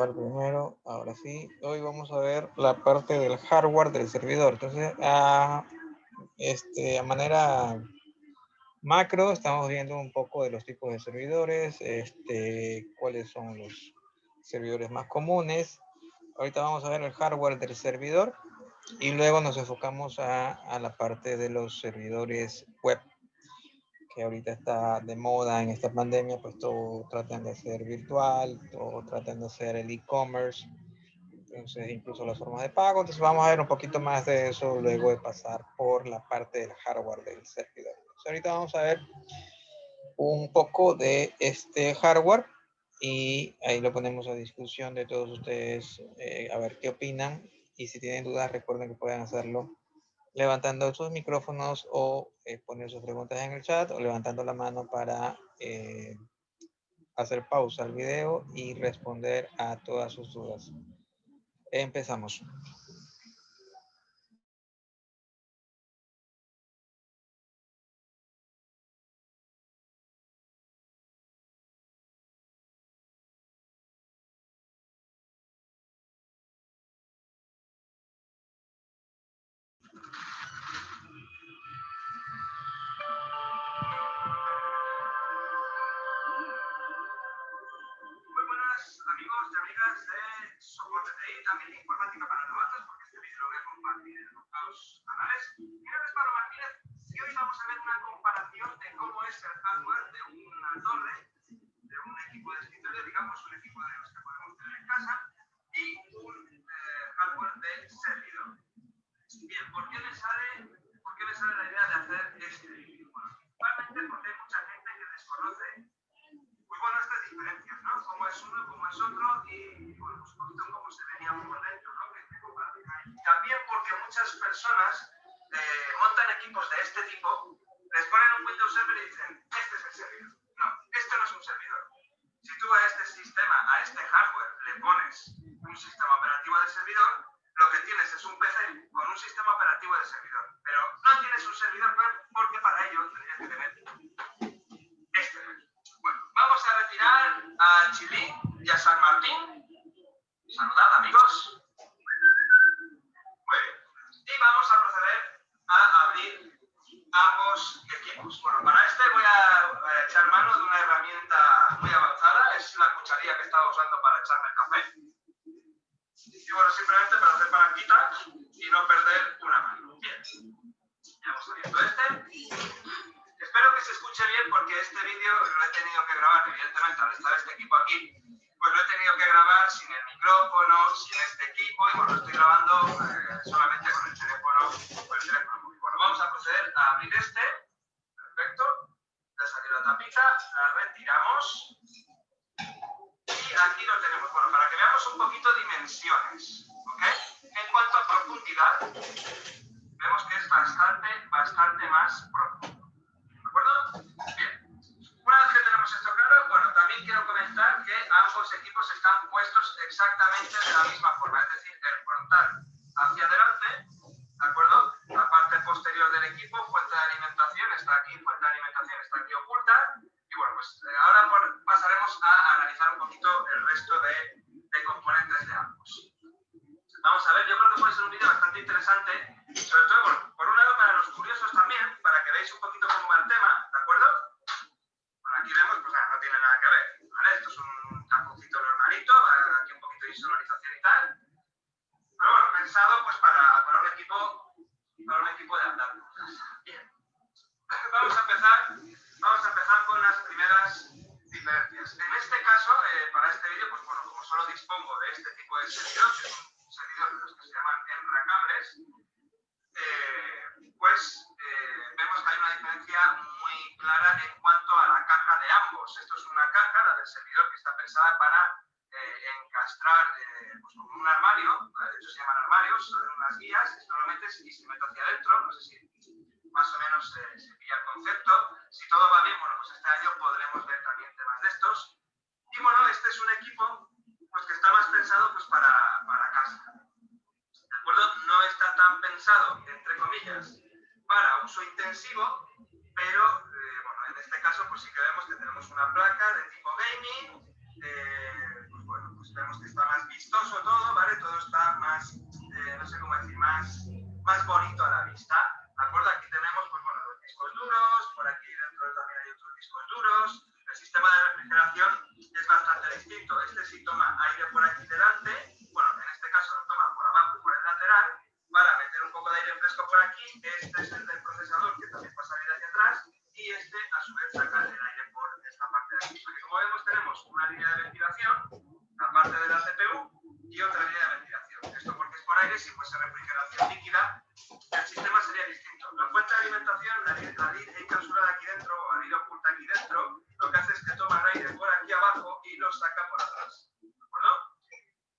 Primero, ahora sí, hoy vamos a ver la parte del hardware del servidor. Entonces, a manera macro, estamos viendo un poco de los tipos de servidores, cuáles son los servidores más comunes. Ahorita vamos a ver el hardware del servidor y luego nos enfocamos a la parte de los servidores web, que ahorita está de moda en esta pandemia, pues todo tratan de hacer virtual, todo tratan de hacer el e-commerce, entonces incluso las formas de pago. Entonces vamos a ver un poquito más de eso luego de pasar por la parte del hardware del servidor. Entonces ahorita vamos a ver un poco de este hardware y ahí lo ponemos a discusión de todos ustedes, a ver qué opinan, y si tienen dudas recuerden que pueden hacerlo levantando sus micrófonos o poner sus preguntas en el chat o levantando la mano para hacer pausa al video y responder a todas sus dudas. Empezamos. Amigos y amigas de Soporte TI, también Informática para Novatos, porque este vídeo lo voy a compartir en los canales. Mi nombre es Pablo Martínez y hoy vamos a ver una comparación de cómo es el hardware de una torre, de un equipo de escritorio, digamos, un equipo de los que podemos tener en casa, y un hardware de servidor. Bien, ¿por qué me sale la idea de hacer este vídeo? Bueno, principalmente porque hay mucha gente que desconoce muy bueno estas diferencias, ¿no? Cómo es uno, cómo es otro, y bueno, pues un poquito cómo se venía por dentro, ¿no? También porque muchas personas montan equipos de este tipo, les ponen un Windows Server y dicen, este es el servidor. No, este no es un servidor. Si tú a este sistema, a este hardware, le pones un sistema operativo de servidor, lo que tienes es un PC con un sistema operativo de servidor. Pero no tienes un servidor web porque para ello tendrías que tener este. Bueno, vamos a retirar a Chilí y a San Martín. Saludad, amigos. Muy bien. Y vamos a proceder a abrir ambos equipos. Bueno, para este voy a echar mano de una herramienta muy avanzada. Es la cucharilla que estaba usando para echarme el café. Y bueno, simplemente para hacer palanquitas y no perder una mano. Bien. Ya hemos abierto este. Espero que se escuche bien porque este vídeo lo he tenido que grabar, evidentemente, al estar este equipo aquí, pues lo he tenido que grabar sin el micrófono, sin este equipo, y bueno, lo estoy grabando solamente con el teléfono móvil. Bueno, vamos a proceder a abrir este. Perfecto. Ya salió la tapita, la retiramos. Y aquí lo tenemos. Bueno, para que veamos un poquito dimensiones, ¿ok? En cuanto a profundidad, vemos que es bastante más profundo. ¿De acuerdo? Bien. Una vez que tenemos esto claro, bueno, también quiero comentar que ambos equipos están puestos exactamente de la misma forma, es decir, el frontal hacia adelante, ¿de acuerdo? La parte posterior del equipo, fuente de alimentación está aquí, fuente de alimentación está aquí oculta, y bueno, pues ahora pasaremos a analizar un poquito el resto de componentes de ambos. Vamos a ver, yo creo que puede ser un vídeo bastante interesante, sobre todo, bueno, por un lado para los curiosos también, para que veáis un poquito cómo va el tema, ¿de acuerdo? Bueno, aquí vemos, pues no tiene nada que ver, ¿vale? Esto es un tamponcito normalito, aquí un poquito de insonorización y tal. Pero bueno, pensado pues para un equipo de andar. Bien. Vamos a empezar con las primeras diferencias. En este caso, para este vídeo, pues bueno, como solo dispongo de este tipo de servidor, que es un servidor de los que se llaman enracables, vemos que hay una diferencia muy clara en cuanto a la caja de ambos. Esto es una caja, la del servidor, que está pensada para encastrar pues como un armario, ¿vale? De hecho se llaman armarios, son unas guías, esto lo metes y se mete hacia adentro, no sé si más o menos se pilla el concepto. Si todo va bien, bueno, pues este año podremos ver también temas de estos. Y bueno, este es un equipo pues que está más pensado pues para casa. ¿De acuerdo? No está tan pensado, entre comillas, para uso intensivo, pero bueno, en este caso pues sí que vemos que tenemos una placa de tipo gaming, pues bueno, pues pues vemos que está más vistoso todo, ¿vale? Todo está más, no sé cómo decir, más bonito a la vista, ¿de acuerdo? Aquí tenemos, pues bueno, los discos duros, por aquí dentro también hay otros discos duros. El sistema de refrigeración es bastante distinto. Este sí toma aire por aquí delante, bueno, en este caso lo toma por abajo y por el lateral, para meter un poco de aire fresco por aquí. Este es el del procesador, que también pasa aire hacia atrás, y este a su vez saca el aire por esta parte de aquí. Porque como vemos tenemos una línea de ventilación, la parte de la CPU, y otra línea de ventilación. Esto porque es por aire, si fuese refrigeración líquida, el sistema sería distinto. La fuente de alimentación, la lid encapsulada aquí dentro, o la lid oculta aquí dentro, lo que hace es que toma el aire por aquí abajo y lo saca por atrás. ¿De acuerdo?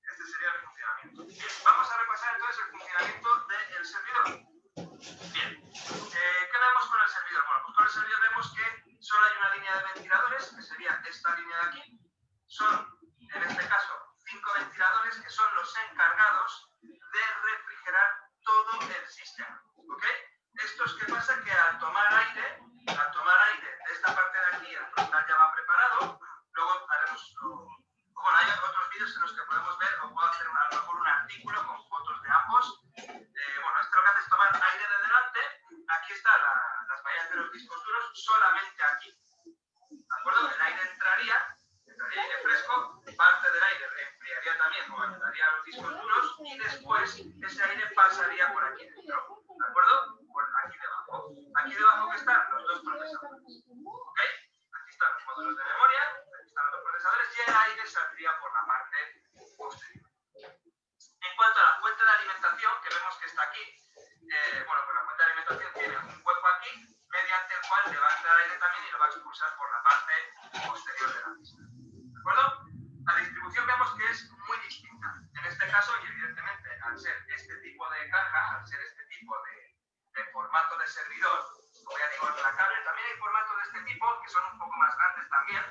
Este sería el funcionamiento. Bien, vamos a repasar entonces el funcionamiento del servidor. Bien, ¿qué vemos con el servidor? Bueno, pues con el servidor vemos que solo hay una línea de ventiladores, que sería esta línea de aquí. Son, en este caso, 5 ventiladores que son los encargados de refrigerar todo el sistema. ¿Ok? Esto es que pasa que al tomar aire de esta parte de aquí, el frontal ya va preparado. Luego haremos, bueno, hay otros vídeos en los que podemos ver, o puedo hacer a lo mejor un artículo con fotos de ambos. Bueno, esto lo que hace es tomar aire de delante. Aquí están las vallas de los discos duros, solamente aquí. ¿De acuerdo? El aire entraría aire fresco, parte del aire enfriaría también o ayudaría a los discos duros, y después ese aire pasaría por aquí dentro. ¿De acuerdo? Por aquí debajo. Aquí debajo que están los dos procesadores. ¿Ok? Aquí están los módulos de memoria, aquí están los dos procesadores, y el aire saldría por la parte posterior. En cuanto a la fuente de alimentación, que vemos que está aquí, bueno, pues la fuente de alimentación tiene un hueco aquí, mediante el cual le va a entrar aire también y lo va a expulsar por la parte posterior de la misma. ¿De acuerdo? La distribución vemos que es muy distinta. En este caso, y evidentemente, al ser este tipo de caja, al ser este tipo de formato de servidor, como ya digo, en la cable, también hay formatos de este tipo que son un poco más grandes también.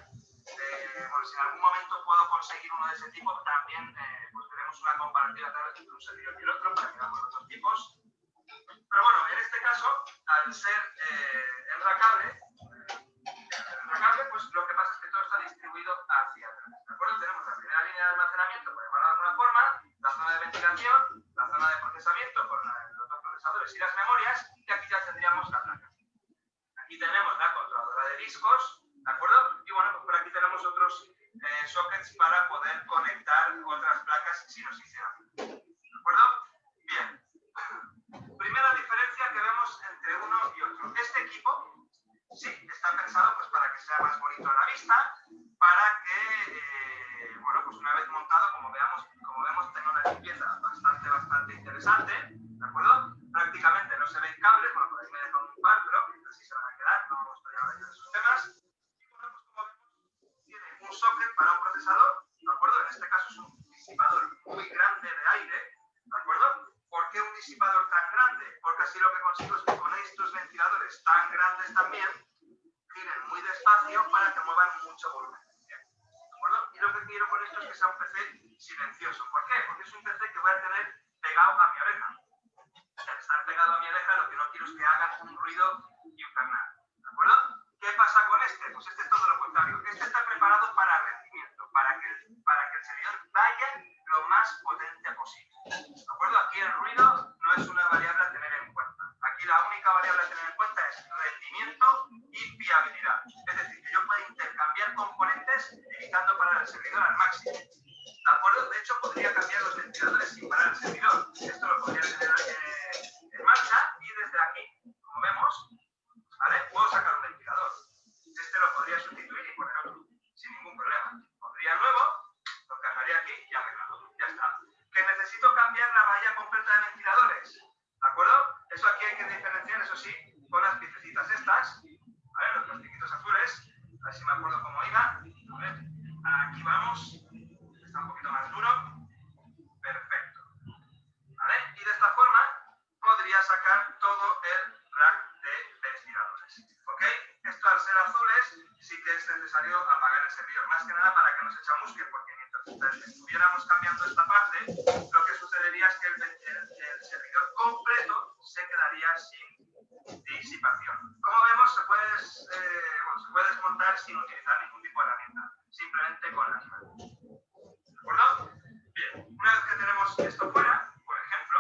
Bueno, si en algún momento puedo conseguir uno de ese tipo, también pues veremos una comparativa a través de un servidor y el otro para que veamos los dos tipos. Pero bueno, en este caso, al ser el racable, pues lo que pasa es que todo está distribuido hacia atrás. ¿De acuerdo? Tenemos la primera línea de almacenamiento, por llamarlo de alguna forma, la zona de ventilación, la zona de procesamiento con los dos procesadores y las memorias, y aquí ya tendríamos la placa. Aquí tenemos la controladora de discos, ¿de acuerdo? Y bueno, pues por aquí tenemos otros sockets para poder conectar otras placas si nos hiciera falta. ¿De acuerdo? Bien. Primera diferencia que vemos entre uno y otro. Este equipo sí está pensado pues para que sea más bonito a la vista, para que, bueno, pues una vez montado, como vemos, tenga una limpieza bastante interesante, ¿de acuerdo? Prácticamente no se ven cables, bueno, por ahí me he dejado un par, pero así se van a quedar, no estoy ahora yo de esos temas. Y bueno, pues como vemos, tiene un socket para un procesador, ¿de acuerdo? En este caso es un disipador muy grande de aire, ¿de acuerdo? ¿Por qué un disipador tan grande? Porque así lo que consigo es que con estos ventiladores tan grandes también giren muy despacio para que muevan mucho volumen. ¿De acuerdo? Y lo que quiero con esto es que sea un PC silencioso. ¿Por qué? Porque es un PC que voy a tener pegado a mi oreja. Al estar pegado a mi oreja, lo que no quiero es que haga un ruido infernal. ¿De acuerdo? ¿Qué pasa con este? Pues este es todo lo contrario. Este está preparado para rendimiento, para que el servidor vaya lo más potente posible. ¿De acuerdo? Aquí el ruido no es una variable a tener en cuenta. Aquí la única variable a tener en cuenta es rendimiento y fiabilidad. Es decir, que yo pueda intercambiar componentes evitando parar el servidor al máximo. ¿De acuerdo? De hecho, podría cambiar los ventiladores sin parar el servidor. Esto lo podría tener en marcha y desde aquí, como vemos, ¿vale? Puedo sacar un ventilador. Este lo podría sustituir y poner otro, sin ningún problema. Pondría nuevo, lo encajaría aquí y arreglado. Ya está. Que necesito cambiar la valla completa de ventiladores. ¿De acuerdo? Eso aquí hay que diferenciar, eso sí, con las piececitas estas, ¿vale? Los plastiquitos azules. A ver si me acuerdo cómo iba. A ver, aquí vamos. Está un poquito más duro. Perfecto. ¿Vale? Y de esta forma podría sacar todo el rack de ventiladores. ¿Ok? Esto al ser azules sí que es necesario apagar el servidor. Más que nada para que no se chamusque, porque mientras estuviéramos cambiando esta parte, lo que sucedería es que el servidor completo se quedaría sin disipación. Como vemos, se puede desmontar sin utilizar ningún tipo de herramienta, simplemente con las manos. esto fuera, por ejemplo,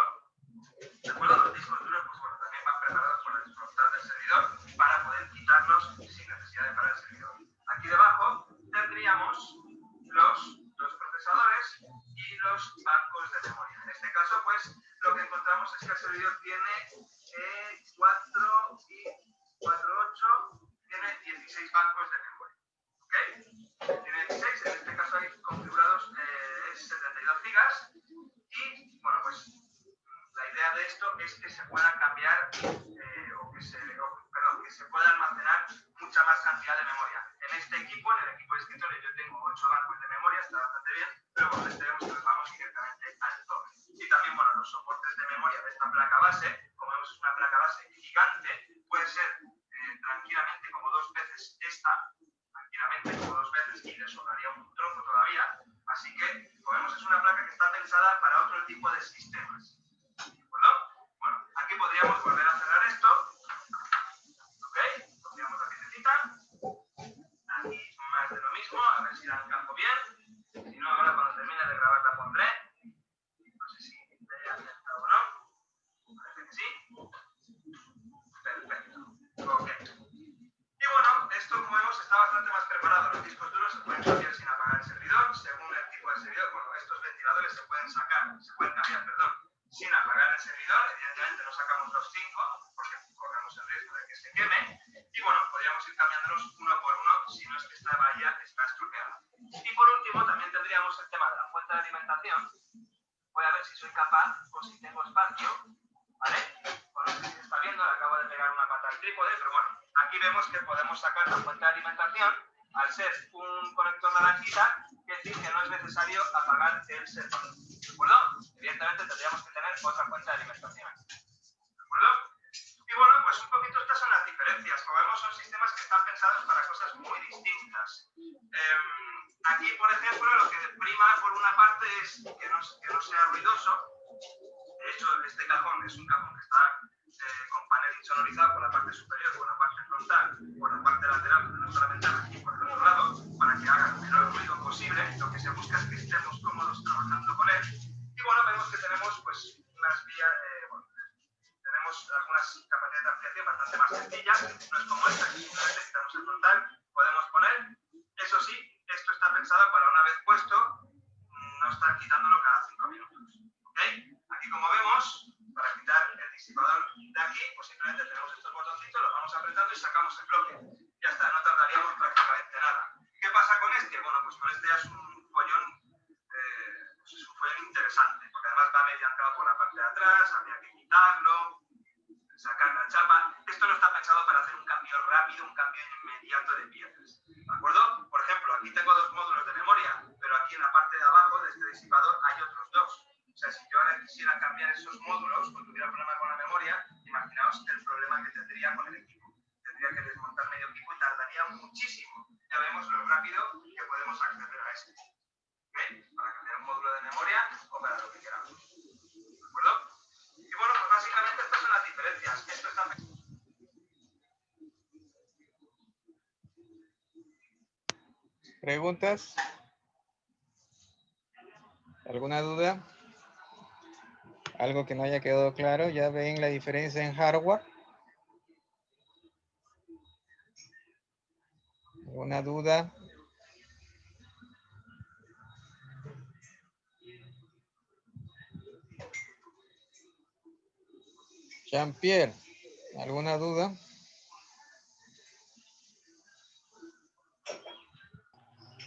de acuerdo, los discos duros, pues bueno, también van preparados por el frontal del servidor para poder quitarlos sin necesidad de parar el servidor. Aquí debajo tendríamos los procesadores y los bancos de memoria. En este caso, pues, lo que encontramos es que el servidor tiene 4 y 4, 8, tiene 16 bancos de memoria. ¿Ok? Tiene 16, en este caso hay configurados 72 gigas. Y, bueno, pues, la idea de esto es que se pueda cambiar que se pueda almacenar mucha más cantidad de memoria. En este equipo, en el equipo de escritorio, yo tengo 8 bancos de memoria, está bastante bien, pero bueno, este vemos que nos vamos directamente al doble. Y también, bueno, los soportes de memoria de esta placa base, como vemos es una placa base gigante, puede ser tranquilamente como 2 veces esta, tranquilamente como 2 veces, y le sobraría un trozo todavía. Así que, como vemos, es una placa que está pensada para otro tipo de sistemas. ¿De acuerdo? Bueno, aquí podríamos volver a cerrar esto. ¿Ok? Copiamos la piececita. Aquí más de lo mismo, a ver si la encajo bien. Si no, ahora cuando termine de grabar la pondré. No sé si me he acertado o no. Parece que sí. Perfecto. Ok. Y bueno, esto como vemos está bastante más preparado. Los discos duros se pueden cambiar sin apagar el servidor, según el tipo de servidor. Bueno, estos ventiladores se pueden cambiar, perdón, sin apagar el servidor. Evidentemente no sacamos los 5 porque corremos el riesgo de que se queme. Y bueno, podríamos ir cambiándolos uno por uno si no es que esta bahía está estropeada. Y por último también tendríamos el tema de la fuente de alimentación. Voy a ver si soy capaz o si tengo espacio, ¿vale? Por no sé si se está viendo, le acabo de pegar una pata al trípode, pero bueno, aquí vemos que podemos sacar la fuente de alimentación. Al ser un conector naranjita, quiere decir que no es necesario apagar el servidor. ¿De acuerdo? Evidentemente tendríamos que tener otra fuente de alimentación. ¿De acuerdo? Y bueno, pues un poquito estas son las diferencias. Como vemos, son sistemas que están pensados para cosas muy distintas. Aquí, por ejemplo, lo que prima por una parte es que no sea ruidoso. De hecho, este cajón es un cajón que está con panel insonorizado por la parte superior, por la parte frontal, por la parte lateral, donde no está la ventana, y por el otro lado, para que haga el menor ruido posible. Lo que se busca es que estemos cómodos trabajando con él. Y bueno, vemos que tenemos pues unas vías, tenemos algunas capacidades de ampliación bastante más sencillas. No es como esta, que simplemente quitamos el frontal, podemos poner. Eso sí, esto está pensado para una vez puesto, no estar quitándolo cada 5 minutos. ¿Ok? Aquí como vemos, para quitar el disipador de aquí, pues simplemente tenemos estos botoncitos, los vamos apretando y sacamos el bloque. Ya está, no tardaríamos prácticamente nada. ¿Qué pasa con este? Bueno, pues con este es un follón, pues es un follón interesante, porque además va mediantado por la parte de atrás, habría que quitarlo, sacar la chapa. Esto no está pensado para hacer un cambio rápido, un cambio inmediato de piezas. ¿De acuerdo? Por ejemplo, aquí tengo 2 módulos de memoria, pero aquí en la parte de abajo de este disipador hay otros 2. O sea, si yo ahora quisiera cambiar esos módulos o tuviera problema con la memoria, imaginaos el problema que tendría con el equipo. Tendría que desmontar medio equipo y tardaría muchísimo. Ya vemos lo rápido que podemos acceder a esto. ¿Ok? Para cambiar un módulo de memoria o para lo que queramos. ¿De acuerdo? Y bueno, pues básicamente estas son las diferencias. Esto está... ¿Preguntas? ¿Alguna duda? ¿Algo que no haya quedado claro? ¿Ya ven la diferencia en hardware? ¿Alguna duda? Jean-Pierre, ¿alguna duda?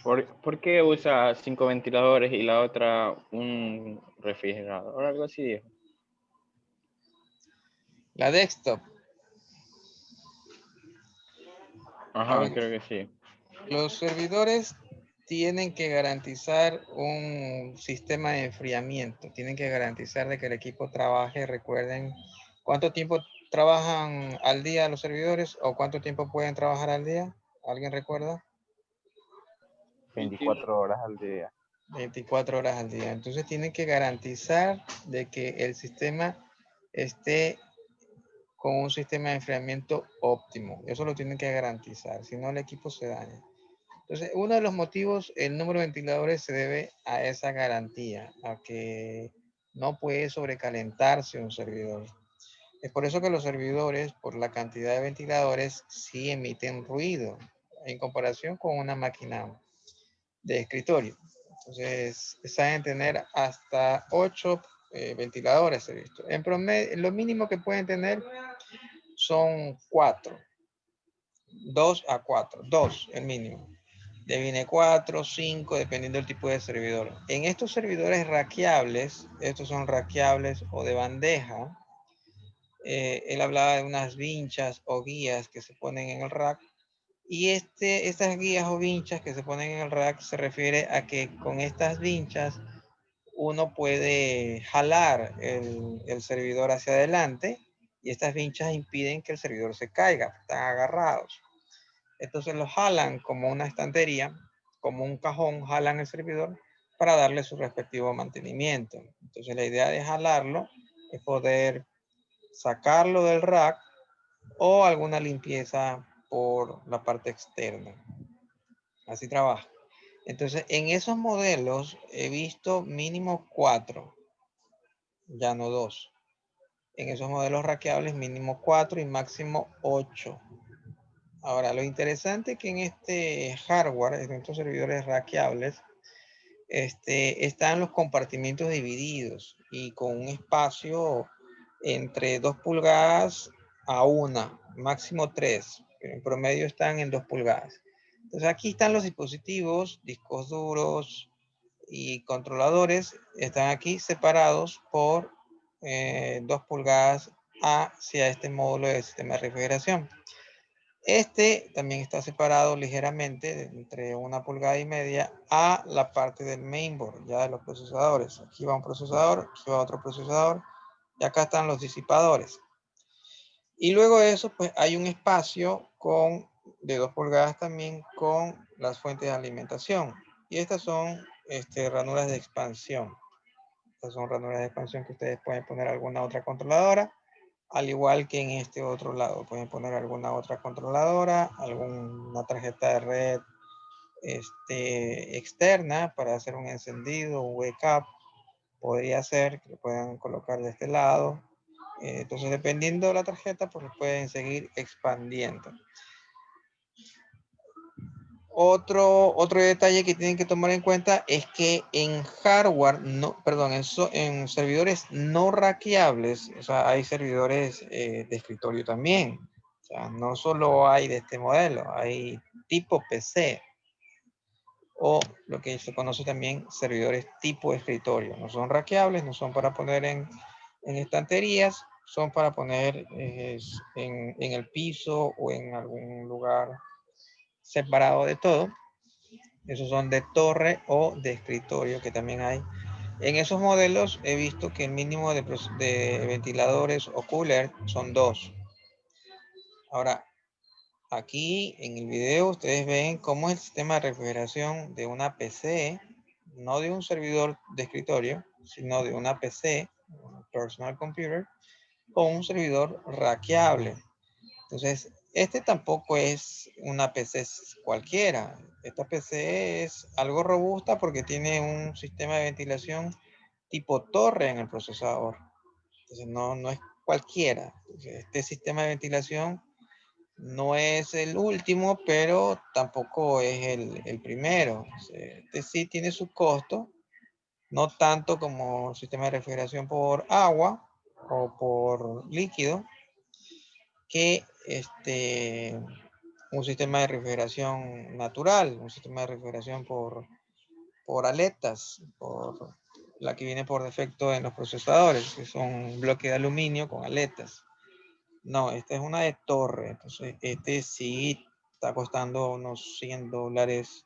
¿Por qué usa 5 ventiladores y la otra un refrigerador? Algo así dijo. La desktop. A Ajá, ver, creo que sí. los servidores tienen que garantizar un sistema de enfriamiento. Tienen que garantizar de que el equipo trabaje. Recuerden, ¿cuánto tiempo trabajan al día los servidores o cuánto tiempo pueden trabajar al día? ¿Alguien recuerda? 24 horas al día. 24 horas al día. Entonces tienen que garantizar de que el sistema esté con un sistema de enfriamiento óptimo. Eso lo tienen que garantizar, si no el equipo se daña. Entonces, uno de los motivos, el número de ventiladores se debe a esa garantía, a que No puede sobrecalentarse un servidor. Es por eso que los servidores, por la cantidad de ventiladores, sí emiten ruido en comparación con una máquina de escritorio. Entonces, saben tener hasta 8 ventiladores, he visto. En promedio, lo mínimo que pueden tener son 4. 2 a 4. 2 el mínimo. De viene 4, 5, dependiendo del tipo de servidor. En estos servidores rackeables, estos son rackeables o de bandeja, él hablaba de unas vinchas o guías que se ponen en el rack. Y estas guías o vinchas que se ponen en el rack se refiere a que con estas vinchas uno puede jalar el servidor hacia adelante y estas vinchas impiden que el servidor se caiga, están agarrados. Entonces lo jalan como una estantería, como un cajón, jalan el servidor para darle su respectivo mantenimiento. Entonces la idea de jalarlo es poder sacarlo del rack o alguna limpieza por la parte externa. Así trabaja. Entonces, en esos modelos he visto mínimo 4, ya no 2. En esos modelos rackeables mínimo 4 y máximo 8. Ahora, lo interesante es que en este hardware, en estos servidores rackeables, están los compartimientos divididos y con un espacio entre 2 pulgadas a 1, máximo 3. En promedio están en 2 pulgadas. Entonces aquí están los dispositivos, discos duros y controladores. Están aquí separados por 2 pulgadas hacia este módulo de sistema de refrigeración. Este también está separado ligeramente entre 1,5 pulgadas a la parte del mainboard, ya de los procesadores. Aquí va un procesador, aquí va otro procesador y acá están los disipadores. Y luego de eso, pues hay un espacio de 2 pulgadas también con las fuentes de alimentación. Y estas son ranuras de expansión. Estas son ranuras de expansión que ustedes pueden poner alguna otra controladora. Al igual que en este otro lado, pueden poner alguna otra controladora, alguna tarjeta de red externa para hacer un encendido, un wake up. Podría ser que lo puedan colocar de este lado. Entonces, dependiendo de la tarjeta, pues pueden seguir expandiendo. Otro detalle que tienen que tomar en cuenta es que en hardware, en servidores no rackeables, o sea, hay servidores de escritorio también. O sea, no solo hay de este modelo, hay tipo PC o lo que se conoce también servidores tipo escritorio. No son rackeables, no son para poner en estanterías, son para poner en el piso o en algún lugar separado de todo. Esos son de torre o de escritorio que también hay. En esos modelos he visto que el mínimo de ventiladores o cooler son 2. Ahora, aquí en el video ustedes ven cómo es el sistema de refrigeración de una PC, no de un servidor de escritorio, sino de una PC, un personal computer, o un servidor rackeable. Entonces, tampoco es una PC cualquiera. Esta PC es algo robusta porque tiene un sistema de ventilación tipo torre en el procesador. Entonces, no es cualquiera. Entonces, este sistema de ventilación no es el último, pero tampoco es el primero. Este sí tiene su costo, no tanto como el sistema de refrigeración por agua o por líquido, que un sistema de refrigeración natural, un sistema de refrigeración por aletas, por la que viene por defecto en los procesadores, que son bloques de aluminio con aletas. No, esta es una de torre, entonces sí está costando unos $100,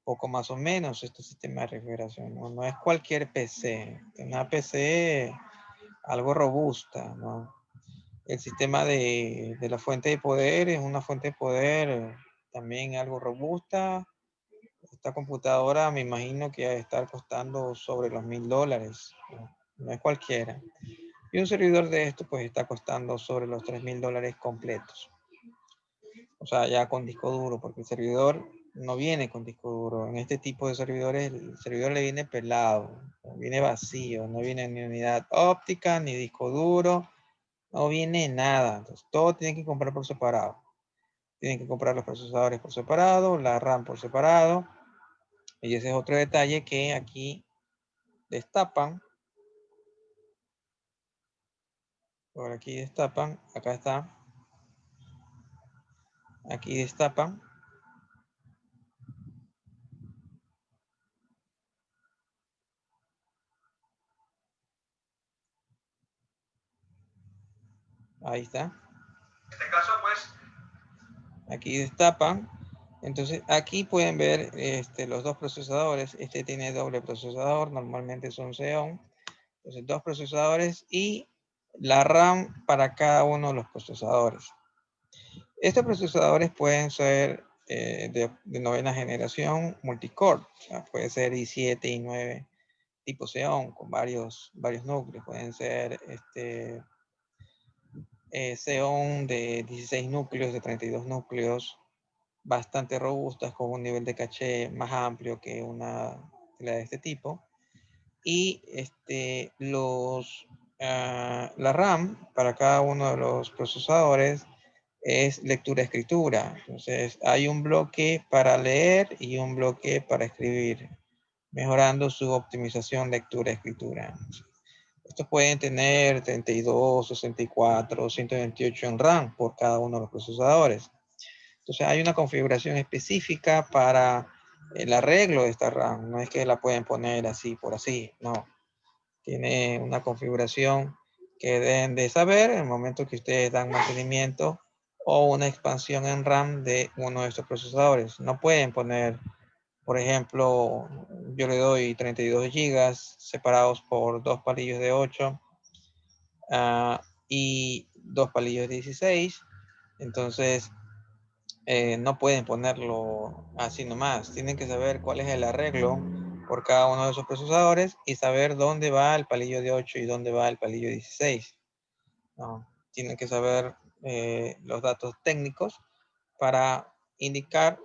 poco más o menos, este sistema de refrigeración. No es cualquier PC, es una PC algo robusta, ¿no? El sistema de la fuente de poder es una fuente de poder también algo robusta. Esta computadora me imagino que va a estar costando sobre los $1,000, ¿no? No es cualquiera. Y un servidor de esto pues está costando sobre los $3,000 completos. O sea, ya con disco duro, porque el servidor no viene con disco duro. En este tipo de servidores, el servidor le viene pelado, viene vacío, no viene ni unidad óptica, ni disco duro, no viene nada. Entonces, todo tiene que comprar por separado. Tienen que comprar los procesadores por separado, la RAM por separado. Y ese es otro detalle que aquí destapan. Por aquí destapan, acá está. Aquí destapan. Ahí está. En este caso, pues, Aquí destapan. Entonces aquí pueden ver los dos procesadores. Este tiene doble procesador, normalmente son Xeon. Entonces dos procesadores y la RAM para cada uno de los procesadores. Estos procesadores pueden ser de novena generación multicore. O sea, puede ser i7, i9 tipo Xeon con varios núcleos. Pueden ser Xeon de 16 núcleos, de 32 núcleos, bastante robustas con un nivel de caché más amplio que una de este tipo. Y la RAM para cada uno de los procesadores es lectura-escritura. Entonces hay un bloque para leer y un bloque para escribir, mejorando su optimización lectura-escritura. Estos pueden tener 32, 64, 128 en RAM por cada uno de los procesadores. Entonces hay una configuración específica para el arreglo de esta RAM. No es que la pueden poner así por así, no. Tiene una configuración que deben de saber en el momento que ustedes dan mantenimiento o una expansión en RAM de uno de estos procesadores. No pueden poner, por ejemplo, yo le doy 32 gigas separados por dos palillos de 8 y dos palillos de 16. Entonces, no pueden ponerlo así nomás. Tienen que saber cuál es el arreglo por cada uno de esos procesadores y saber dónde va el palillo de 8 y dónde va el palillo de 16. ¿No? Tienen que saber los datos técnicos para indicar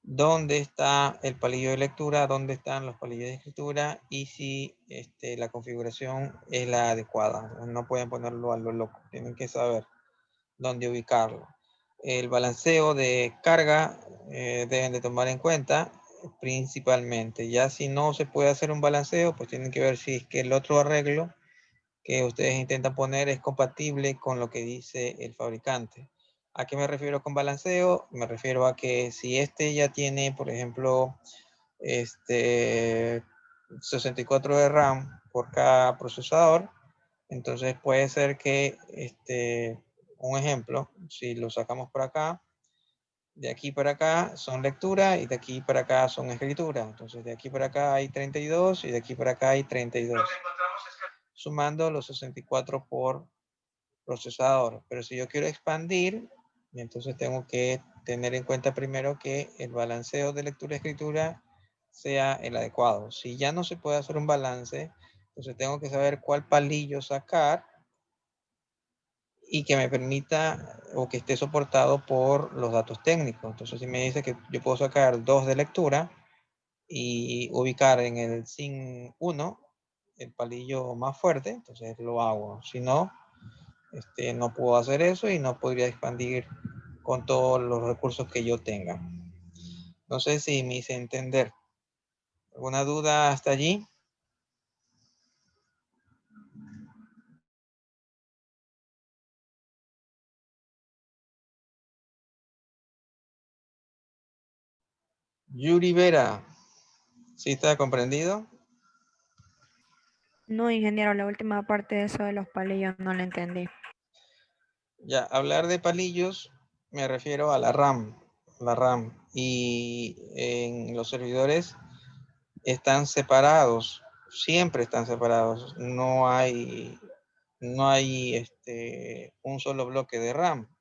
dónde está el palillo de lectura, dónde están los palillos de escritura y si la configuración es la adecuada. No pueden ponerlo a lo loco, tienen que saber dónde ubicarlo. El balanceo de carga deben de tomar en cuenta principalmente. Ya si no se puede hacer un balanceo, pues tienen que ver si es que el otro arreglo que ustedes intentan poner es compatible con lo que dice el fabricante. ¿A qué me refiero con balanceo? Me refiero a que si este ya tiene, por ejemplo, 64 de RAM por cada procesador, entonces puede ser que, un ejemplo, si lo sacamos por acá, de aquí para acá son lectura y de aquí para acá son escritura. Entonces de aquí para acá hay 32 y de aquí para acá hay 32. lo que encontramos es que Sumando los 64 por procesador. Pero si yo quiero expandir, entonces tengo que tener en cuenta primero que el balanceo de lectura-escritura sea el adecuado. Si ya no se puede hacer un balance, entonces tengo que saber cuál palillo sacar y que me permita o que esté soportado por los datos técnicos. Entonces, si me dice que yo puedo sacar dos de lectura y ubicar en el SIN 1 el palillo más fuerte, entonces lo hago. Si no, no puedo hacer eso y no podría expandir con todos los recursos que yo tenga. No sé si me hice entender. ¿Alguna duda hasta allí? Yuri Vera, ¿sí está comprendido? No, ingeniero, la última parte de eso de los palillos no la entendí. Ya, hablar de palillos, me refiero a la RAM. La RAM. Y en los servidores están separados, siempre están separados. No hay un solo bloque de RAM.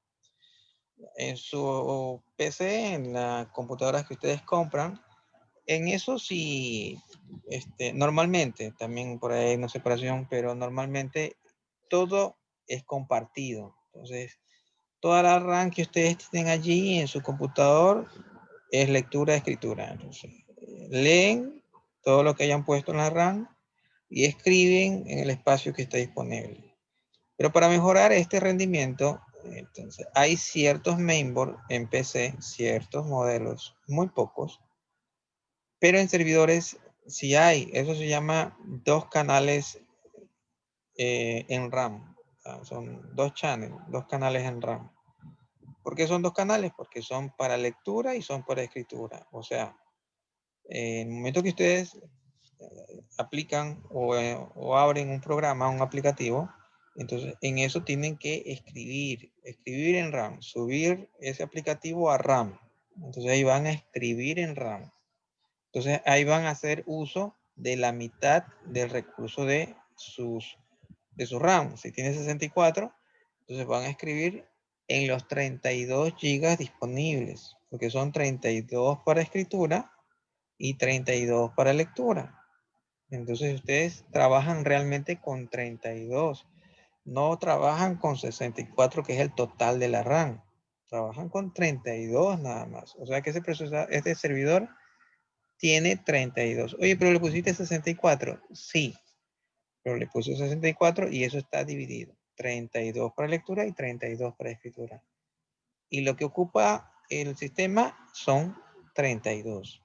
En su PC, en las computadoras que ustedes compran, en eso sí, normalmente, también por ahí hay una separación, pero normalmente todo es compartido. Entonces, toda la RAM que ustedes tienen allí en su computador es lectura, escritura. Entonces, leen todo lo que hayan puesto en la RAM y escriben en el espacio que está disponible. Pero para mejorar este rendimiento, entonces, hay ciertos mainboard en PC, ciertos modelos, muy pocos, pero en servidores sí hay. Eso se llama 2 canales en RAM. O sea, son 2 channels, 2 canales en RAM. ¿Por qué son 2 canales? Porque son para lectura y son para escritura. O sea, en el momento que ustedes aplican o abren un programa, un aplicativo, entonces en eso tienen que escribir en RAM, subir ese aplicativo a RAM. Entonces ahí van a escribir en RAM. Entonces ahí van a hacer uso de la mitad del recurso de su RAM. Si tiene 64, entonces van a escribir en los 32 gigas disponibles, porque son 32 para escritura y 32 para lectura. Entonces ustedes trabajan realmente con 32. No trabajan con 64, que es el total de la RAM. Trabajan con 32 nada más. O sea que este servidor tiene 32. Oye, pero le pusiste 64. Sí, pero le puse 64 y eso está dividido. 32 para lectura y 32 para escritura. Y lo que ocupa el sistema son 32.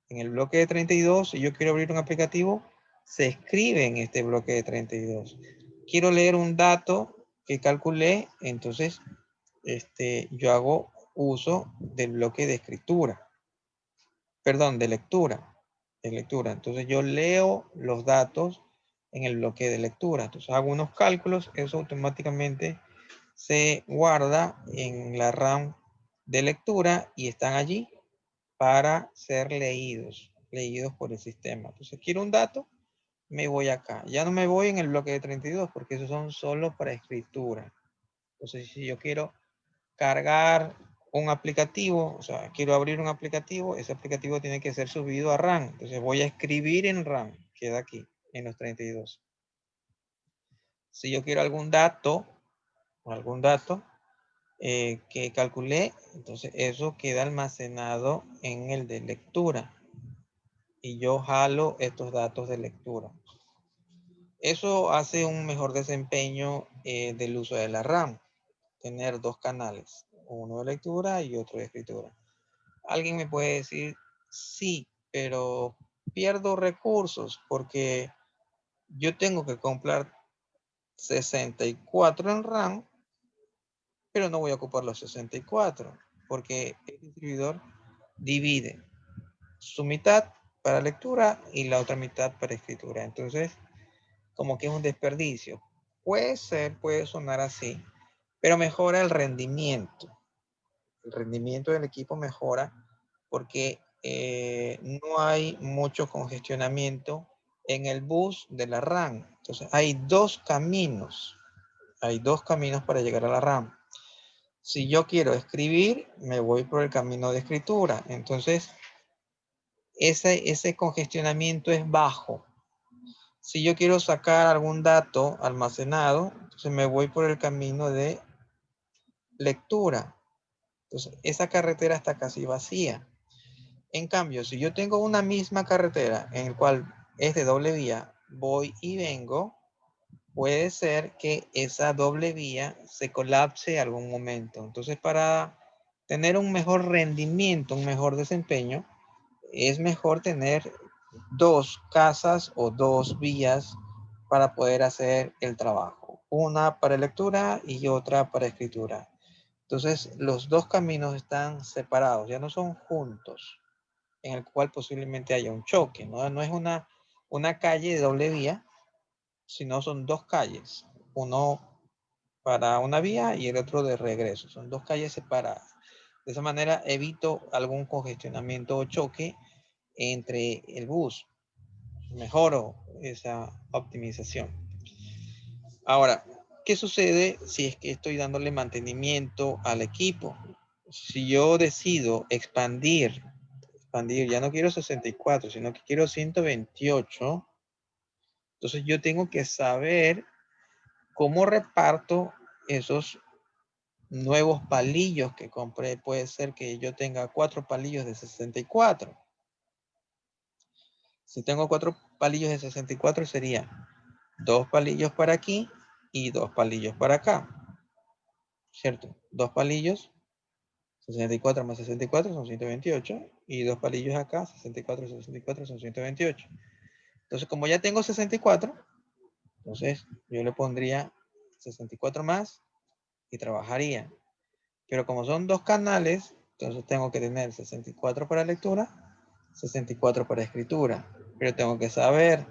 En el bloque de 32, si yo quiero abrir un aplicativo, se escribe en este bloque de 32. Quiero leer un dato que calculé, entonces yo hago uso del bloque de escritura. Perdón, de lectura. Entonces yo leo los datos en el bloque de lectura. Entonces hago unos cálculos, eso automáticamente se guarda en la RAM de lectura y están allí para ser leídos por el sistema. Entonces quiero un dato, me voy acá. Ya no me voy en el bloque de 32 porque esos son solo para escritura. Entonces si yo quiero cargar un aplicativo, o sea, quiero abrir un aplicativo, ese aplicativo tiene que ser subido a RAM. Entonces voy a escribir en RAM, queda aquí, en los 32. Si yo quiero algún dato, que calculé, entonces eso queda almacenado en el de lectura. Y yo jalo estos datos de lectura. Eso hace un mejor desempeño del uso de la RAM. Tener 2 canales, uno de lectura y otro de escritura. Alguien me puede decir, sí, pero pierdo recursos porque yo tengo que comprar 64 en RAM, pero no voy a ocupar los 64 porque el servidor divide su mitad para lectura y la otra mitad para escritura. Entonces, como que es un desperdicio. Puede ser, puede sonar así, pero mejora el rendimiento. El rendimiento del equipo mejora porque no hay mucho congestionamiento en el bus de la RAM. Entonces, hay 2 caminos. Hay 2 caminos para llegar a la RAM. Si yo quiero escribir, me voy por el camino de escritura. Entonces, ese congestionamiento es bajo. Si yo quiero sacar algún dato almacenado, entonces me voy por el camino de lectura. Entonces, esa carretera está casi vacía. En cambio, si yo tengo una misma carretera en el cual es de doble vía, voy y vengo, puede ser que esa doble vía se colapse en algún momento. Entonces, para tener un mejor rendimiento, un mejor desempeño, es mejor tener 2 casas o 2 vías para poder hacer el trabajo. Una para lectura y otra para escritura. Entonces, los 2 caminos están separados, ya no son juntos, en el cual posiblemente haya un choque. No es una calle de doble vía, sino son 2 calles. Uno para una vía y el otro de regreso. Son 2 calles separadas. De esa manera evito algún congestionamiento o choque entre el bus. Mejoro esa optimización. Ahora, ¿qué sucede si es que estoy dándole mantenimiento al equipo? Si yo decido expandir, ya no quiero 64, sino que quiero 128, entonces yo tengo que saber cómo reparto esos nuevos palillos que compré. Puede ser que yo tenga 4 palillos de 64. Si tengo 4 palillos de 64 sería 2 palillos para aquí y 2 palillos para acá. ¿Cierto? 2 palillos, 64 más 64 son 128. Y 2 palillos acá, 64 y 64 son 128. Entonces, como ya tengo 64, entonces yo le pondría 64 más y trabajaría. Pero como son 2 canales, entonces tengo que tener 64 para lectura, 64 para escritura. Pero tengo que saber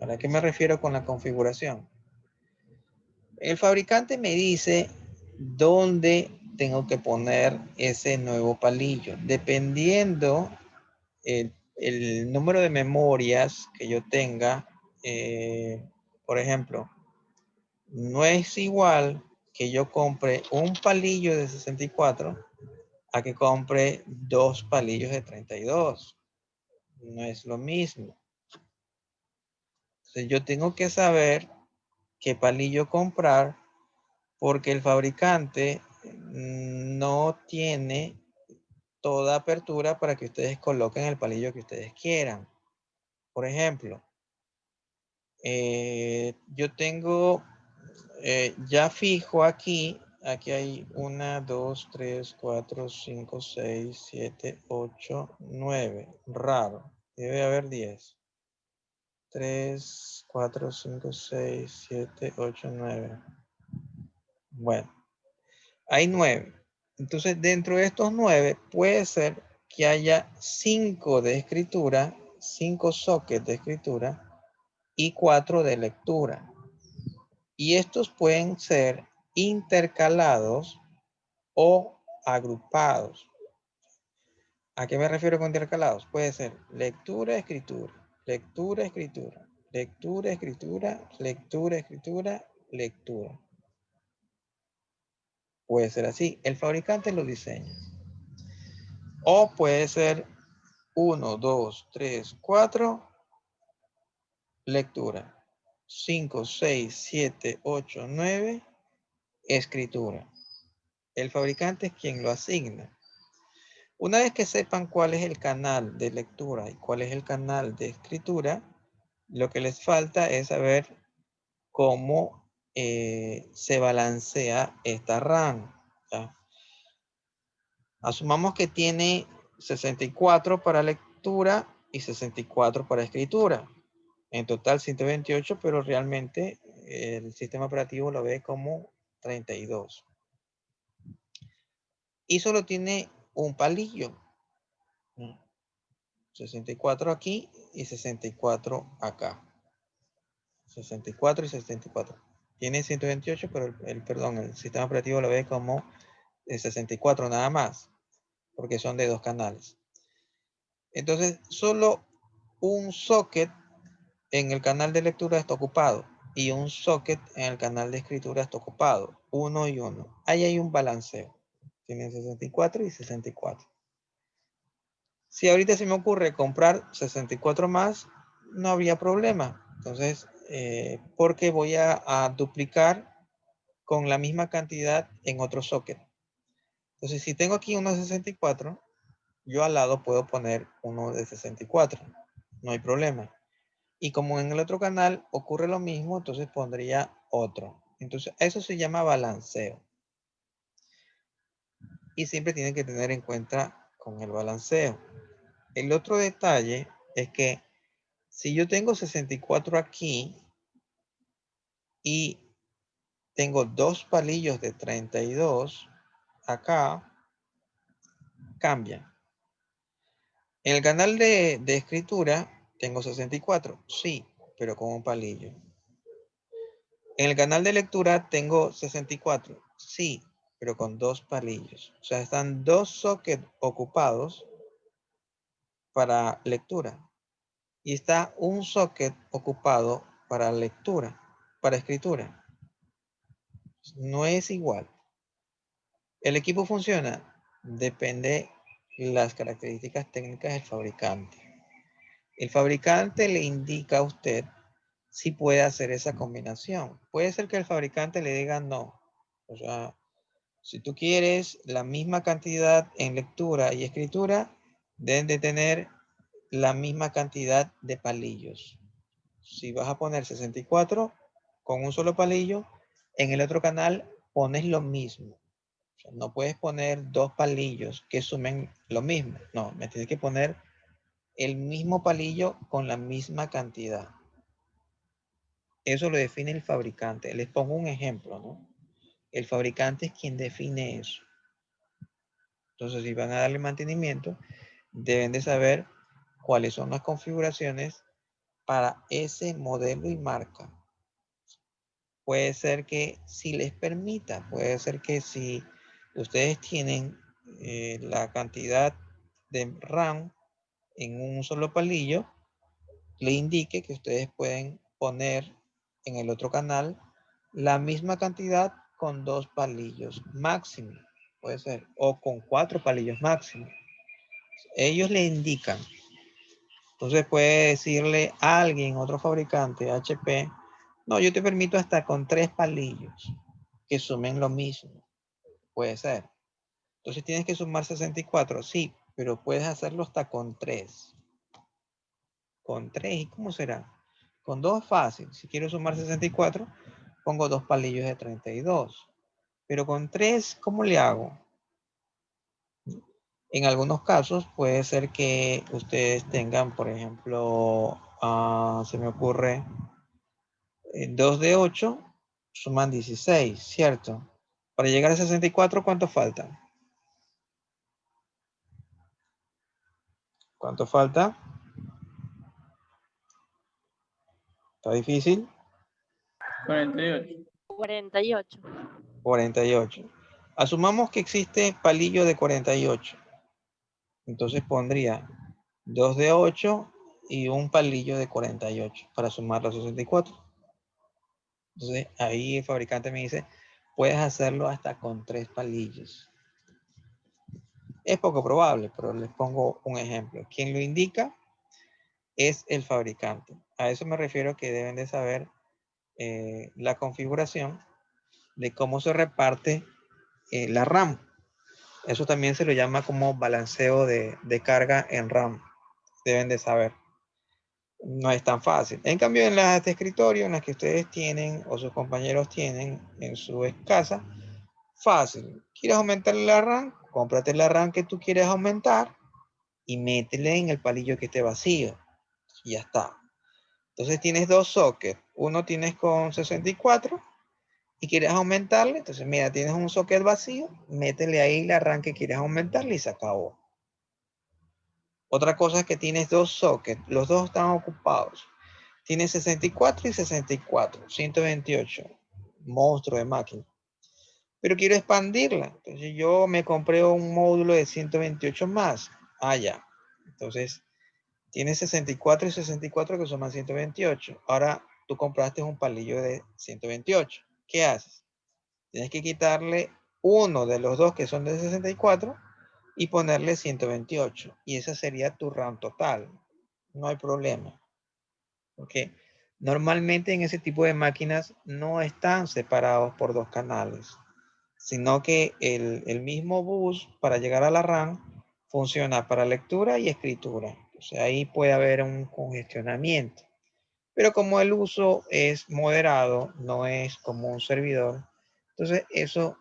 a qué me refiero con la configuración. El fabricante me dice dónde tengo que poner ese nuevo palillo. Dependiendo el número de memorias que yo tenga, por ejemplo, no es igual que yo compre un palillo de 64 a que compre 2 palillos de 32. No es lo mismo. Entonces yo tengo que saber qué palillo comprar porque el fabricante no tiene toda apertura para que ustedes coloquen el palillo que ustedes quieran. Por ejemplo, yo tengo ya fijo aquí hay 1, 2, 3, 4, 5, 6, 7, 8, 9. Raro. Debe haber 10. 3, 4, 5, 6, 7, 8, 9. Bueno, hay 9. Entonces, dentro de estos 9, puede ser que haya 5 de escritura, 5 sockets de escritura y 4 de lectura. Y estos pueden ser intercalados o agrupados. ¿A qué me refiero con intercalados? Puede ser lectura, escritura, lectura, escritura, lectura, escritura, lectura, escritura, lectura. Puede ser así. El fabricante lo diseña. O puede ser 1, 2, 3, 4, lectura. 5, 6, 7, 8, 9, escritura. El fabricante es quien lo asigna. Una vez que sepan cuál es el canal de lectura y cuál es el canal de escritura, lo que les falta es saber cómo se balancea esta RAM. ¿Ya? Asumamos que tiene 64 para lectura y 64 para escritura. En total 128, pero realmente el sistema operativo lo ve como 32. Y solo tiene un palillo. 64 aquí y 64 acá. 64 y 64. Tiene 128, pero el sistema operativo lo ve como 64 nada más, porque son de 2 canales. Entonces, solo un socket en el canal de lectura está ocupado y un socket en el canal de escritura está ocupado. 1 y 1. Ahí hay un balanceo. Tienen 64 y 64. Si ahorita se me ocurre comprar 64 más, no habría problema. Entonces, porque voy a duplicar con la misma cantidad en otro socket. Entonces, si tengo aquí uno de 64, yo al lado puedo poner uno de 64. No hay problema. Y como en el otro canal ocurre lo mismo, entonces pondría otro. Entonces, eso se llama balanceo. Y siempre tienen que tener en cuenta con el balanceo. El otro detalle es que si yo tengo 64 aquí y tengo 2 palillos de 32 acá, cambia. En el canal de escritura tengo 64, sí, pero con un palillo. En el canal de lectura tengo 64, sí, pero con 2 palillos. O sea, están 2 sockets ocupados para lectura. Y está un socket ocupado para lectura, para escritura. No es igual. ¿El equipo funciona? Depende de las características técnicas del fabricante. El fabricante le indica a usted si puede hacer esa combinación. Puede ser que el fabricante le diga no. O sea, Si tú quieres la misma cantidad en lectura y escritura, deben de tener la misma cantidad de palillos. Si vas a poner 64 con un solo palillo, en el otro canal pones lo mismo. O sea, no puedes poner dos palillos que sumen lo mismo. No, me tienes que poner el mismo palillo con la misma cantidad. Eso lo define el fabricante. Les pongo un ejemplo, ¿no? El fabricante es quien define eso. Entonces, si van a darle mantenimiento, deben de saber cuáles son las configuraciones para ese modelo y marca. Puede ser que si les permita, puede ser que si ustedes tienen la cantidad de RAM en un solo palillo, le indique que ustedes pueden poner en el otro canal la misma cantidad con 2 palillos máximo, puede ser, o con 4 palillos máximo. Ellos le indican. Entonces puede decirle a alguien, otro fabricante, HP, no, yo te permito hasta con 3 palillos que sumen lo mismo. Puede ser. Entonces tienes que sumar 64, sí, pero puedes hacerlo hasta con 3. Con 3, ¿y cómo será? Con 2 fácil. Si quiero sumar 64, pongo 2 palillos de 32. Pero con 3, ¿cómo le hago? En algunos casos puede ser que ustedes tengan, por ejemplo, se me ocurre, 2 de 8 suman 16, ¿cierto? Para llegar a 64, ¿cuánto falta? ¿Cuánto falta? ¿Está difícil? 48. 48. 48. Asumamos que existe palillo de 48. Entonces pondría 2 de 8 y un palillo de 48 para sumar los 64. Entonces ahí el fabricante me dice, puedes hacerlo hasta con 3 palillos. Es poco probable, pero les pongo un ejemplo. Quien lo indica es el fabricante. A eso me refiero que deben de saber la configuración de cómo se reparte la RAM. Eso también se lo llama como balanceo de carga en RAM. Deben de saber. No es tan fácil. En cambio, en las de escritorio, en las que ustedes tienen o sus compañeros tienen en su casa, fácil. ¿Quieres aumentar la RAM? Cómprate la RAM que tú quieres aumentar y métele en el palillo que esté vacío. Y ya está. Entonces tienes 2 sockets. Uno tienes con 64 y quieres aumentarle. Entonces, mira, tienes un socket vacío, métele ahí la RAM que quieres aumentarle y se acabó. Otra cosa es que tienes 2 sockets. Los dos están ocupados. Tienes 64 y 64, 128. Monstruo de máquina. Pero quiero expandirla. Entonces yo me compré un módulo de 128 más. Ah, ya. Entonces tienes 64 y 64 que suman 128. Ahora tú compraste un palillo de 128. ¿Qué haces? Tienes que quitarle uno de los dos que son de 64 y ponerle 128. Y esa sería tu RAM total. No hay problema. ¿Ok? Normalmente en ese tipo de máquinas no están separados por 2 canales, sino que el mismo bus para llegar a la RAM funciona para lectura y escritura. O sea, ahí puede haber un congestionamiento. Pero como el uso es moderado, no es como un servidor, entonces eso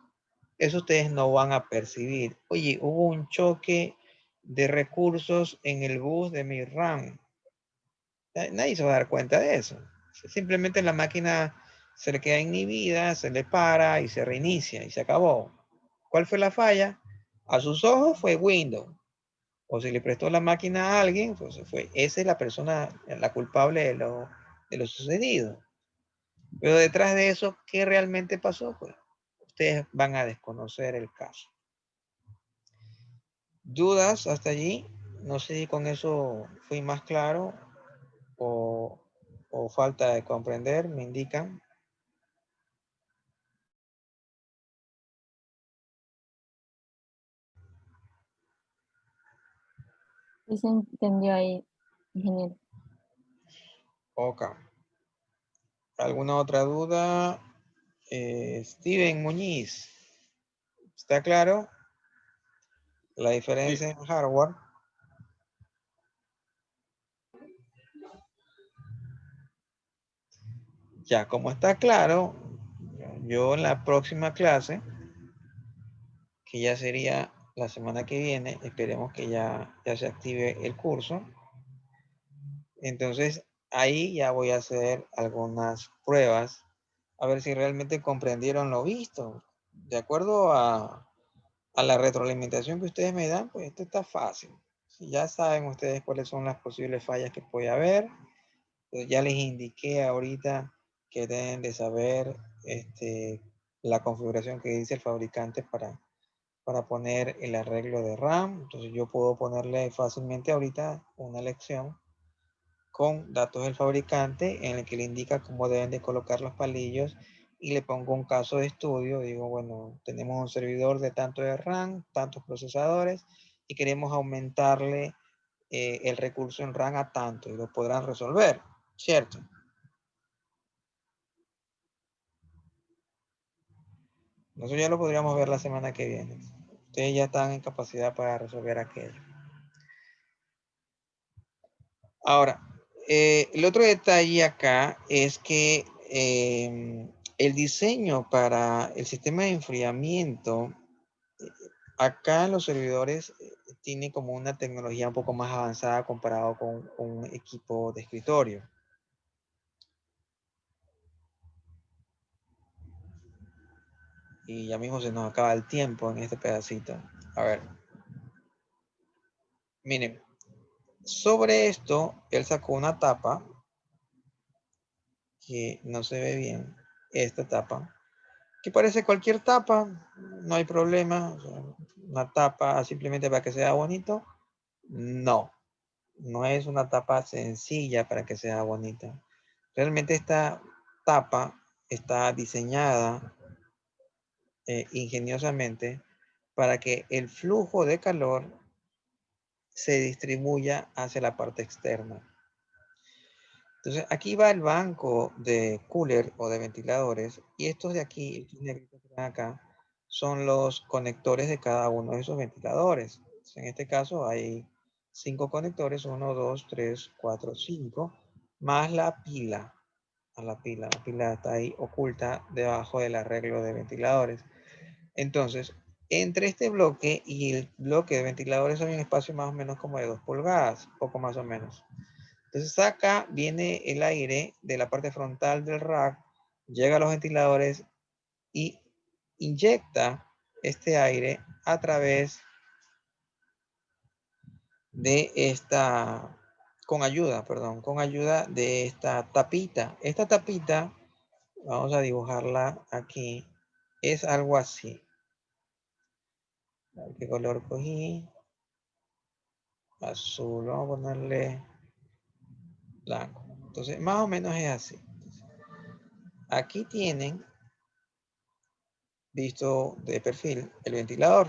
ustedes no van a percibir. Oye, hubo un choque de recursos en el bus de mi RAM. Nadie se va a dar cuenta de eso. Simplemente la máquina se le queda inhibida, se le para y se reinicia y se acabó. ¿Cuál fue la falla? A sus ojos fue Windows. O si le prestó la máquina a alguien, pues fue. Esa es la persona, la culpable de lo sucedido. Pero detrás de eso, ¿qué realmente pasó? Pues ustedes van a desconocer el caso. ¿Dudas hasta allí? No sé si con eso fui más claro o, o falta de comprender, me indican. Sí se entendió ahí, ingeniero. Ok. ¿Alguna otra duda? Steven Muñiz. ¿Está claro la diferencia en hardware? Ya, como está claro, yo en la próxima clase, que ya sería la semana que viene, esperemos que ya se active el curso. Entonces, ahí ya voy a hacer algunas pruebas, a ver si realmente comprendieron lo visto. De acuerdo a la retroalimentación que ustedes me dan, pues esto está fácil. Si ya saben ustedes cuáles son las posibles fallas que puede haber, pues ya les indiqué ahorita que deben de saber la configuración que dice el fabricante para poner el arreglo de RAM. Entonces yo puedo ponerle fácilmente ahorita una lección con datos del fabricante en el que le indica cómo deben de colocar los palillos y le pongo un caso de estudio. Digo, bueno, tenemos un servidor de tanto de RAM, tantos procesadores y queremos aumentarle el recurso en RAM a tanto y lo podrán resolver, ¿cierto? Nosotros ya lo podríamos ver la semana que viene. Ustedes ya están en capacidad para resolver aquello. Ahora, el otro detalle acá es que el diseño para el sistema de enfriamiento, acá en los servidores tiene como una tecnología un poco más avanzada comparado con un equipo de escritorio. Y ya mismo se nos acaba el tiempo en este pedacito. A ver. Miren, sobre esto, él sacó una tapa que no se ve bien, esta tapa, que parece cualquier tapa, no hay problema, o sea, una tapa simplemente para que sea bonito, no, no es una tapa sencilla para que sea bonita. Realmente esta tapa está diseñada ingeniosamente para que el flujo de calor se distribuya hacia la parte externa. Entonces aquí va el banco de cooler o de ventiladores y estos de aquí, estos negritos que están acá, son los conectores de cada uno de esos ventiladores. Entonces, en este caso hay 5 conectores, 1, 2, 3, 4, 5, más la pila. La pila está ahí oculta debajo del arreglo de ventiladores. Entonces, entre este bloque y el bloque de ventiladores hay un espacio más o menos como de 2 pulgadas, poco más o menos. Entonces acá viene el aire de la parte frontal del rack, llega a los ventiladores y inyecta este aire a través de esta, con ayuda de esta tapita. Esta tapita, vamos a dibujarla aquí, es algo así. ¿Qué color cogí? Azul, vamos a ponerle blanco. Entonces, más o menos es así. Aquí tienen visto de perfil el ventilador.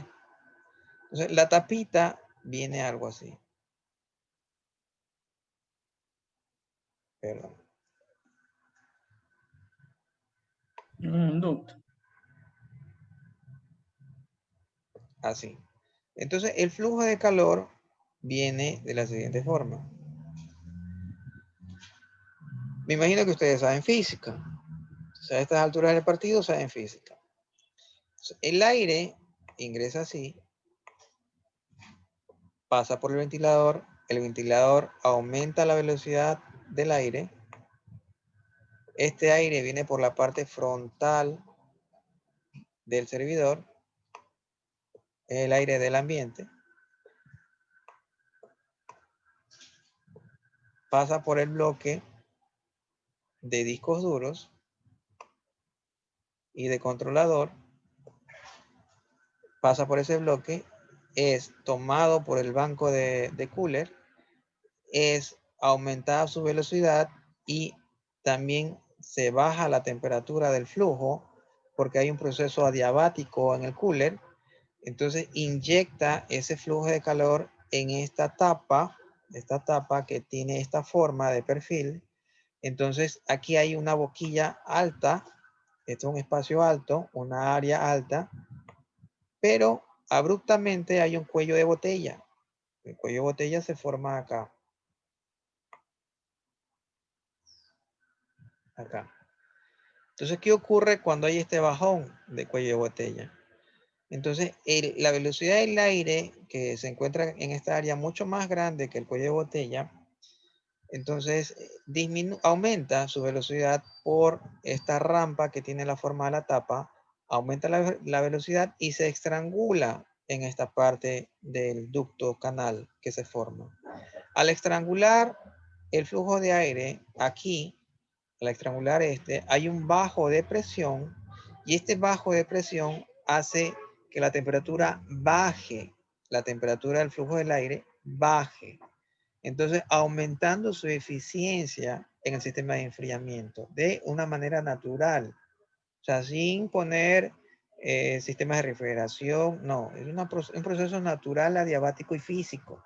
Entonces, la tapita viene algo así. Perdón. Un ducto. Así. Entonces, el flujo de calor viene de la siguiente forma. Me imagino que ustedes saben física. O sea, a estas alturas del partido saben física. Entonces, el aire ingresa así, pasa por el ventilador aumenta la velocidad del aire. Este aire viene por la parte frontal del servidor, el aire del ambiente. Pasa por el bloque de discos duros y de controlador, pasa por ese bloque, es tomado por el banco de cooler, es aumentada su velocidad y también se baja la temperatura del flujo porque hay un proceso adiabático en el cooler. Entonces inyecta ese flujo de calor en esta tapa que tiene esta forma de perfil. Entonces aquí hay una boquilla alta, esto es un espacio alto, una área alta, pero abruptamente hay un cuello de botella. El cuello de botella se forma acá. Acá. Entonces, ¿qué ocurre cuando hay este bajón de cuello de botella? Entonces, la velocidad del aire que se encuentra en esta área mucho más grande que el cuello de botella, entonces aumenta su velocidad por esta rampa que tiene la forma de la tapa, aumenta la velocidad y se estrangula en esta parte del ducto canal que se forma. Al estrangular el flujo de aire aquí, al estrangular hay un bajo de presión y este bajo de presión hace que la temperatura baje, la temperatura del flujo del aire baje. Entonces, aumentando su eficiencia en el sistema de enfriamiento de una manera natural. O sea, sin poner sistemas de refrigeración, no, es un proceso natural, adiabático y físico.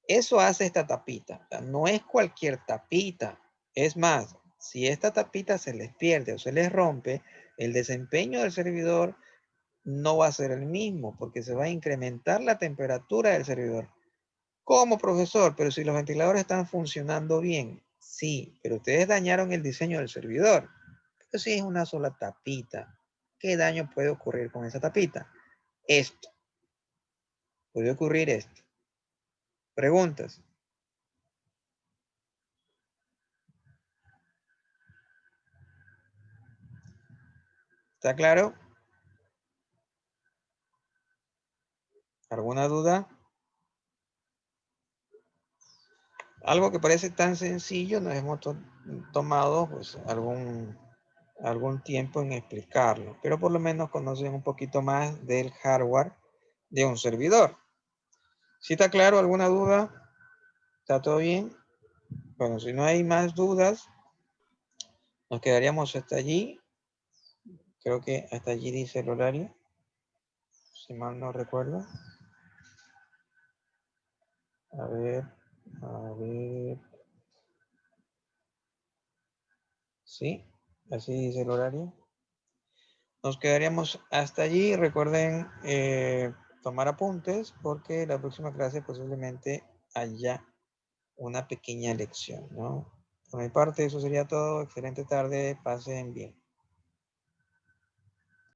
Eso hace esta tapita. O sea, no es cualquier tapita. Es más, si esta tapita se les pierde o se les rompe, el desempeño del servidor no va a ser el mismo porque se va a incrementar la temperatura del servidor. ¿Cómo, profesor? Pero si los ventiladores están funcionando bien. Sí, pero ustedes dañaron el diseño del servidor. Pero si es una sola tapita, ¿qué daño puede ocurrir con esa tapita? Esto. Puede ocurrir esto. Preguntas. ¿Está claro? ¿Alguna duda? Algo que parece tan sencillo, nos hemos tomado pues, algún tiempo en explicarlo, pero por lo menos conocen un poquito más del hardware de un servidor. ¿Sí está claro? ¿Alguna duda? ¿Está todo bien? Bueno, si no hay más dudas, nos quedaríamos hasta allí. Creo que hasta allí dice el horario, si mal no recuerdo. A ver. Sí, así dice el horario. Nos quedaríamos hasta allí. Recuerden tomar apuntes porque la próxima clase posiblemente haya una pequeña lección, ¿no? Por mi parte, eso sería todo. Excelente tarde. Pasen bien.